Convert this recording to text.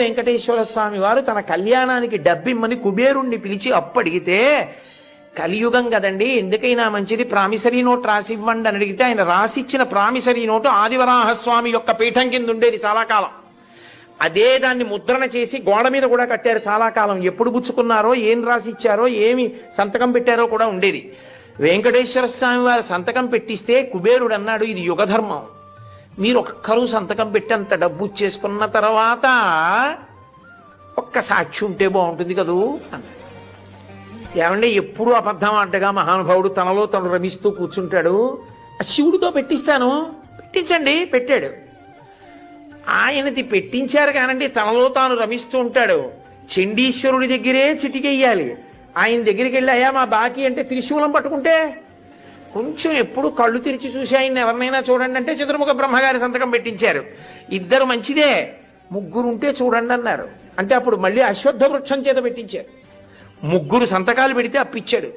వెంకటేశ్వర స్వామి వారు తన కళ్యాణానికి డబ్బిమ్మని కుబేరుణ్ణి పిలిచి అప్పడిగితే, కలియుగం కదండి, ఎందుకైనా మంచిది ప్రామిసరీ నోట్ రాసివ్వండి అని అడిగితే ఆయన రాసిచ్చిన ప్రామిసరీ నోటు ఆదివరాహస్వామి యొక్క పీఠం కింద ఉండేది చాలా కాలం. అదే దాన్ని ముద్రణ చేసి గోడ మీద కూడా కట్టారు చాలా కాలం. ఎప్పుడు పుచ్చుకున్నారో, ఏం రాసిచ్చారో, ఏమి సంతకం పెట్టారో కూడా ఉండేది. వెంకటేశ్వర స్వామి వారు సంతకం పెట్టిస్తే కుబేరుడు అన్నాడు, ఇది యుగధర్మం, మీరు ఒక్కరూ సంతకం పెట్టి అంత డబ్బు చేసుకున్న తర్వాత ఒక్క సాక్షి ఉంటే బాగుంటుంది కదూ అన్నాడు. ఏమంటే ఎప్పుడు అబద్ధం ఆడ్డగా మహానుభావుడు తనలో తను రమిస్తూ కూర్చుంటాడు. శివుడితో పెట్టిస్తాను, పెట్టించండి, పెట్టాడు. ఆయనది పెట్టించారు కానండి, తనలో తాను రమిస్తూ ఉంటాడు. చండీశ్వరుడి దగ్గరే చిటికెయ్యాలి. ఆయన దగ్గరికి వెళ్ళి అయ్యా మా బాకీ అంటే త్రిశూలం పట్టుకుంటే కొంచెం ఎప్పుడు కళ్ళు తెరిచి చూసి ఆయన ఎవరినైనా చూడండి అంటే చతుర్ముఖ బ్రహ్మగారి సంతకం పెట్టించారు. ఇద్దరు మంచిదే, ముగ్గురు ఉంటే చూడండి అన్నారు. అంటే అప్పుడు మళ్ళీ అశ్వత్థ వృక్షం చేత పెట్టించారు. ముగ్గురు సంతకాలు పెడితే అప్పిచ్చాడు.